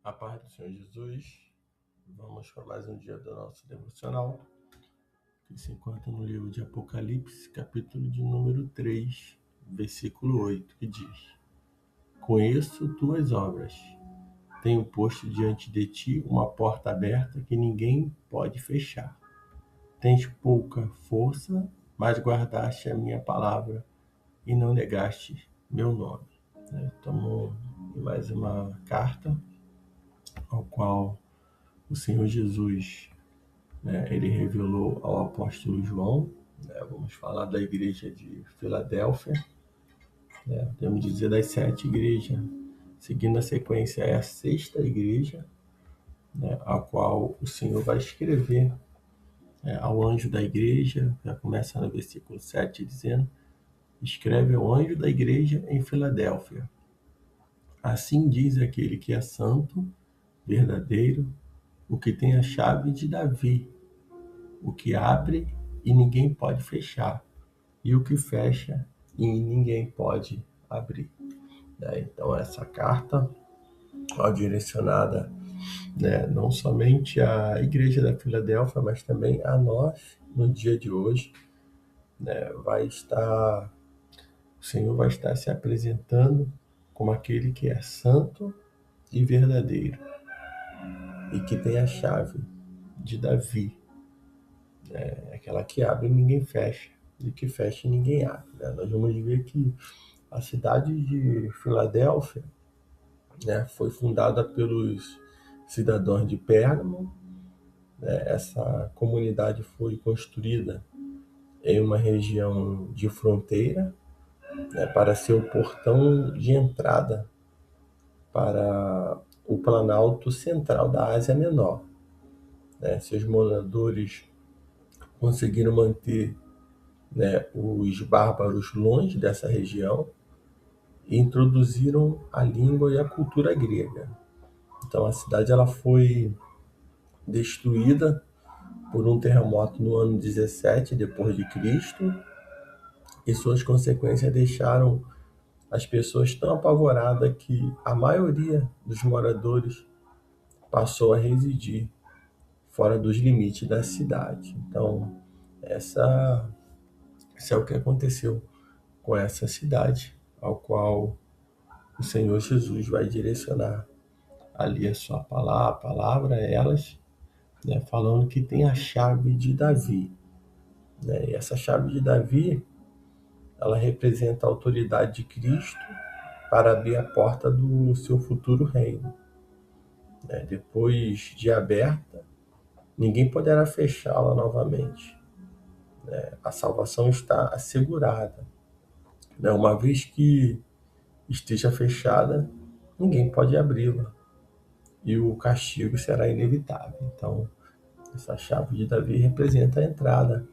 A paz do Senhor Jesus, vamos para mais um dia do nosso devocional, que se encontra no livro de Apocalipse, capítulo de número 3, versículo 8, que diz: Conheço tuas obras, tenho posto diante de ti uma porta aberta que ninguém pode fechar. Tens pouca força, mas guardaste a minha palavra e não negaste meu nome. Estamos em mais uma carta ao qual o Senhor Jesus, ele revelou ao apóstolo João. Vamos falar da igreja de Filadélfia, podemos dizer das 7 igrejas. Seguindo a sequência, é a 6ª igreja, a qual o Senhor vai escrever ao anjo da igreja. Já começa no versículo 7 dizendo: escreve ao anjo da igreja em Filadélfia. Assim diz aquele que é santo, verdadeiro, o que tem a chave de Davi, o que abre e ninguém pode fechar, e o que fecha e ninguém pode abrir. Então essa carta é direcionada, não somente à igreja da Filadélfia, mas também a nós no dia de hoje. O Senhor vai estar se apresentando como aquele que é santo e verdadeiro, e que tem a chave de Davi, aquela que abre e ninguém fecha, e que fecha e ninguém abre. Nós vamos ver que a cidade de Filadélfia, foi fundada pelos cidadãos de Pérgamo. Essa comunidade foi construída em uma região de fronteira, para ser o portão de entrada para o Planalto Central da Ásia Menor. Seus moradores conseguiram manter, os bárbaros longe dessa região e introduziram a língua e a cultura grega. Então a cidade ela foi destruída por um terremoto no ano 17 depois de Cristo, e suas consequências deixaram as pessoas tão apavoradas que a maioria dos moradores passou a residir fora dos limites da cidade. Então, isso é o que aconteceu com essa cidade, ao qual o Senhor Jesus vai direcionar ali a sua palavra a elas, falando que tem a chave de Davi. E essa chave de Davi, ela representa a autoridade de Cristo para abrir a porta do seu futuro reino. Depois de aberta, ninguém poderá fechá-la novamente. A salvação está assegurada. Uma vez que esteja fechada, ninguém pode abri-la, e o castigo será inevitável. Então, essa chave de Davi representa a entrada,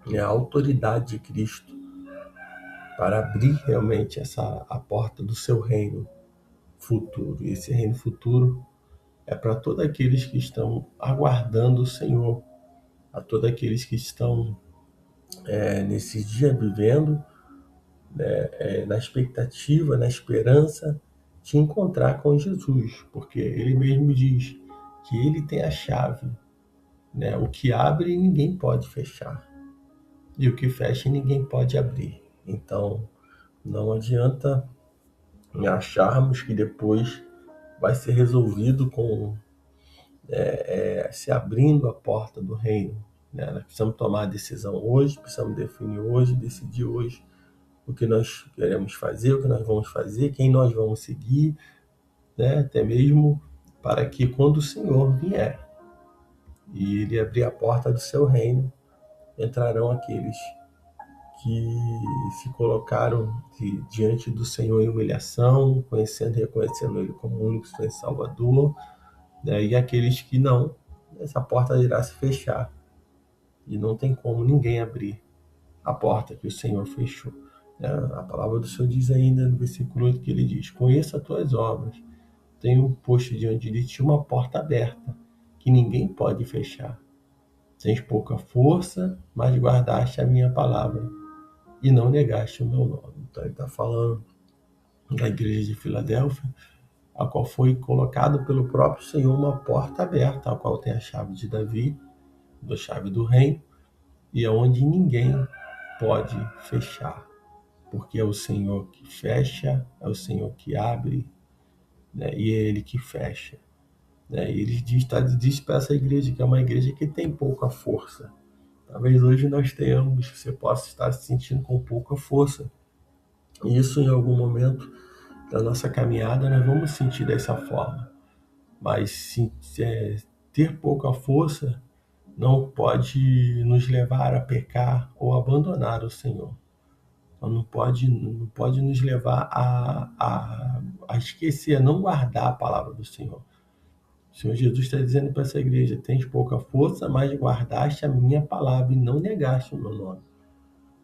a autoridade de Cristo para abrir realmente a porta do seu reino futuro. E esse reino futuro é para todos aqueles que estão aguardando o Senhor, a todos aqueles que estão nesse dia vivendo, na expectativa, na esperança de encontrar com Jesus, porque ele mesmo diz que ele tem a chave, o que abre ninguém pode fechar, e o que fecha ninguém pode abrir. Então não adianta acharmos que depois vai ser resolvido com se abrindo a porta do reino. Nós precisamos tomar a decisão hoje, precisamos definir hoje, decidir hoje o que nós queremos fazer, o que nós vamos fazer, quem nós vamos seguir, até mesmo para que quando o Senhor vier e ele abrir a porta do seu reino, entrarão aqueles que se colocaram diante do Senhor em humilhação, conhecendo e reconhecendo ele como único Senhor e Salvador, e aqueles que não, essa porta irá se fechar e não tem como ninguém abrir a porta que o Senhor fechou. A palavra do Senhor diz ainda no versículo 8 que ele diz: conheça as tuas obras, tenho posto diante de ti uma porta aberta que ninguém pode fechar. Tens pouca força, mas guardaste a minha palavra e não negaste o meu nome. Então ele está falando da igreja de Filadélfia, a qual foi colocado pelo próprio Senhor uma porta aberta, a qual tem a chave de Davi, a chave do reino, e aonde ninguém pode fechar, porque é o Senhor que fecha, é o Senhor que abre, né? E é Ele que fecha. Né? E Ele diz para essa igreja que é uma igreja que tem pouca força. Talvez hoje você possa estar se sentindo com pouca força. E isso em algum momento da nossa caminhada nós vamos sentir dessa forma. Mas ter pouca força não pode nos levar a pecar ou abandonar o Senhor. Então, não pode nos levar a esquecer, a não guardar a palavra do Senhor. O Senhor Jesus está dizendo para essa igreja: tens pouca força, mas guardaste a minha palavra e não negaste o meu nome.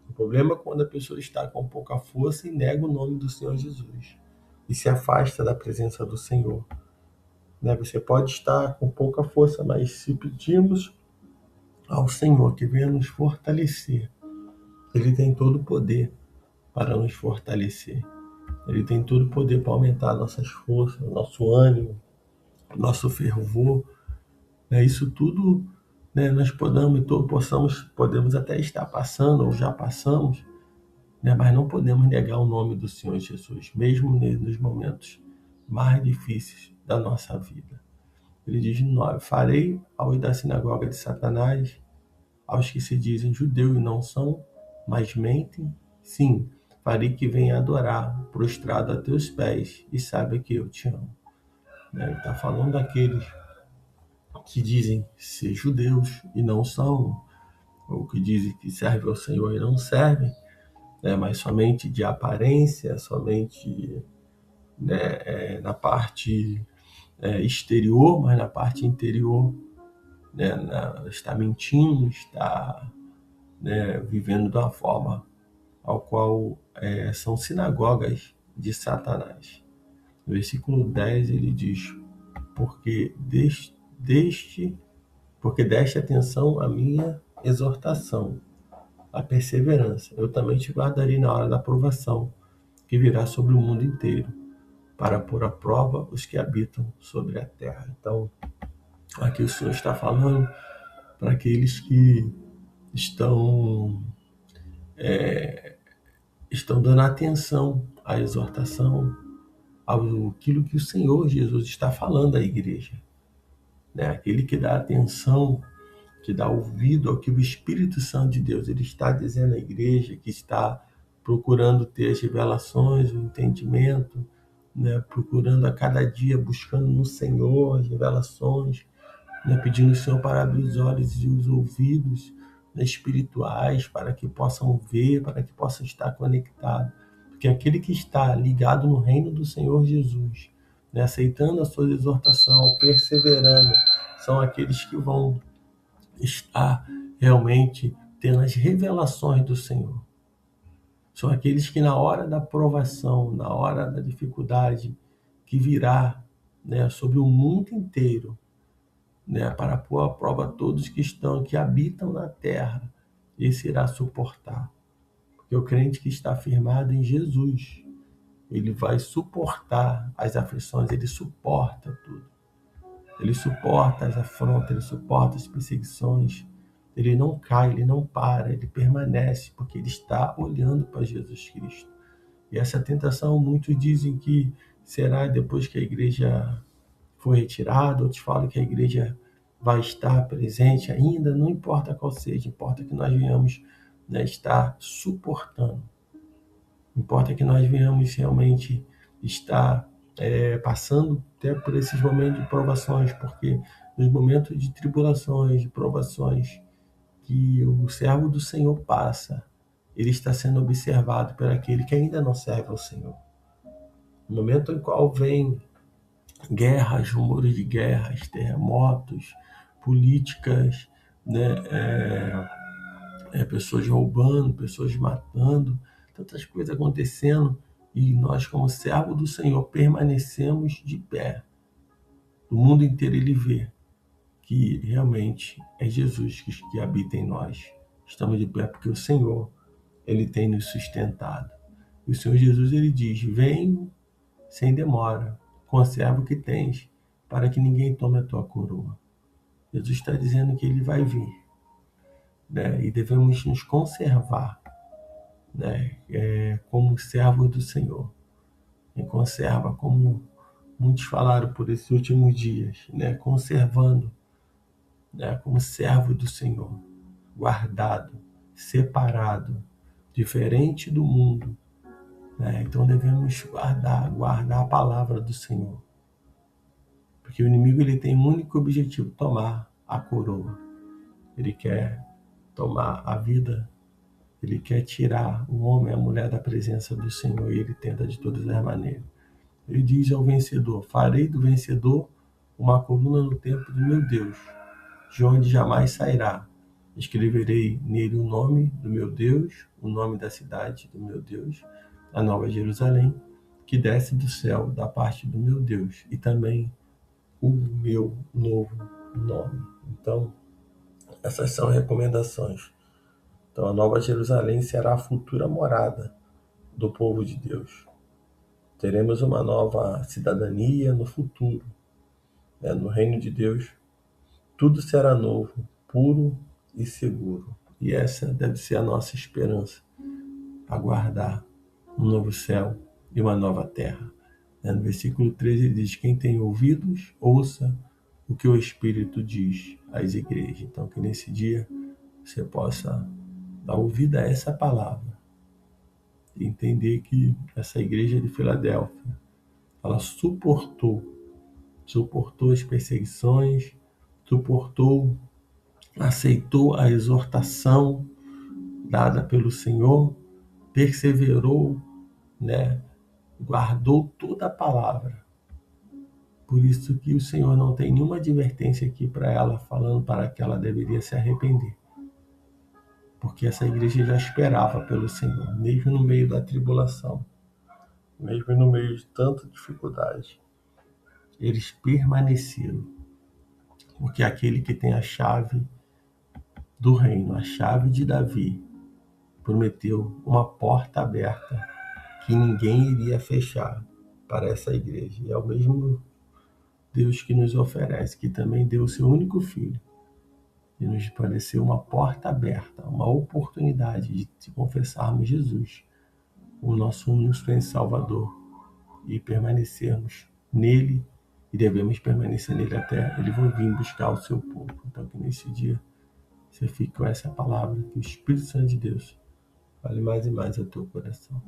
O problema é quando a pessoa está com pouca força e nega o nome do Senhor Jesus e se afasta da presença do Senhor. Né? Você pode estar com pouca força, mas se pedirmos ao Senhor que venha nos fortalecer, Ele tem todo o poder para nos fortalecer. Ele tem todo o poder para aumentar nossas forças, nosso ânimo, nosso fervor. Né? Isso tudo, né, nós podemos até estar passando ou já passamos, né, mas não podemos negar o nome do Senhor Jesus, mesmo nos momentos mais difíceis da nossa vida. Ele diz no 9: farei aos da sinagoga de Satanás, aos que se dizem judeu e não são, mas mentem, sim, farei que venha adorar, prostrado a teus pés, e saiba que eu te amo. Ele está falando daqueles que dizem ser judeus e não são, ou que dizem que servem ao Senhor e não servem, né, mas somente de aparência, somente, né, na parte exterior, mas na parte interior, né, está mentindo, está, né, vivendo de uma forma ao qual são sinagogas de Satanás. No versículo 10 ele diz: porque deste atenção à minha exortação, a perseverança, eu também te guardarei na hora da provação, que virá sobre o mundo inteiro, para pôr à prova os que habitam sobre a terra. Então, aqui o Senhor está falando para aqueles que estão dando atenção à exortação, aquilo que o Senhor Jesus está falando à igreja. Né? Aquele que dá atenção, que dá ouvido ao que o Espírito Santo de Deus ele está dizendo à igreja, que está procurando ter as revelações, o entendimento, né? Procurando a cada dia, buscando no Senhor as revelações, né? Pedindo ao Senhor para abrir os olhos e os ouvidos, né, espirituais, para que possam ver, para que possam estar conectados. Porque aquele que está ligado no reino do Senhor Jesus, né, aceitando a sua exortação, perseverando, são aqueles que vão estar realmente tendo as revelações do Senhor. São aqueles que na hora da provação, na hora da dificuldade que virá, né, sobre o mundo inteiro, né, para pôr à prova todos que habitam na terra, esse irá suportar. Porque o crente que está firmado em Jesus, ele vai suportar as aflições, ele suporta tudo. Ele suporta as afrontas, ele suporta as perseguições. Ele não cai, ele não para, ele permanece, porque ele está olhando para Jesus Cristo. E essa tentação, muitos dizem que será depois que a igreja for retirada, outros falam que a igreja vai estar presente ainda, não importa qual seja, importa que nós venhamos, né, estar suportando. Importa que nós venhamos realmente estar passando até por esses momentos de provações, porque nos momentos de tribulações, de provações que o servo do Senhor passa, ele está sendo observado por aquele que ainda não serve ao Senhor. No momento em qual vem guerras, rumores de guerras, terremotos, políticas, né, pessoas roubando, pessoas matando, tantas coisas acontecendo, e nós, como servo do Senhor, permanecemos de pé. O mundo inteiro ele vê que realmente é Jesus que habita em nós. Estamos de pé porque o Senhor ele tem nos sustentado. E o Senhor Jesus ele diz: venho sem demora, conserva o que tens, para que ninguém tome a tua coroa. Jesus está dizendo que ele vai vir, né? E devemos nos conservar, né? Como servos do Senhor. E conserva, como muitos falaram por esses últimos dias, né? Conservando, né? Como servo do Senhor, guardado, separado, diferente do mundo, né? Então devemos guardar a palavra do Senhor. Porque o inimigo ele tem um único objetivo: tomar a coroa. Ele quer tomar a vida, ele quer tirar o homem e a mulher da presença do Senhor, e ele tenta de todas as maneiras. Ele diz ao vencedor: farei do vencedor uma coluna no templo do meu Deus, de onde jamais sairá. Escreverei nele o nome do meu Deus, o nome da cidade do meu Deus, a Nova Jerusalém, que desce do céu da parte do meu Deus, e também o meu novo nome. Então, essas são recomendações. Então, a Nova Jerusalém será a futura morada do povo de Deus. Teremos uma nova cidadania no futuro, né? No reino de Deus, tudo será novo, puro e seguro. E essa deve ser a nossa esperança: aguardar um novo céu e uma nova terra. No versículo 13 ele diz: quem tem ouvidos, ouça o que o Espírito diz às igrejas. Então, que nesse dia você possa dar ouvida a essa palavra e entender que essa igreja de Filadélfia, ela suportou as perseguições, aceitou a exortação dada pelo Senhor, perseverou, né? Guardou toda a palavra. Por isso que o Senhor não tem nenhuma advertência aqui para ela, falando para que ela deveria se arrepender. Porque essa igreja já esperava pelo Senhor, mesmo no meio da tribulação, mesmo no meio de tanta dificuldade. Eles permaneceram, porque aquele que tem a chave do reino, a chave de Davi, prometeu uma porta aberta que ninguém iria fechar para essa igreja. E é o mesmo Deus que nos oferece, que também deu o seu único filho, e nos pareceu uma porta aberta, uma oportunidade de confessarmos Jesus, o nosso único e Salvador, e permanecermos nele, e devemos permanecer nele até ele vir buscar o seu povo. Então, que nesse dia você fique com essa palavra, que o Espírito Santo de Deus fale mais e mais ao teu coração.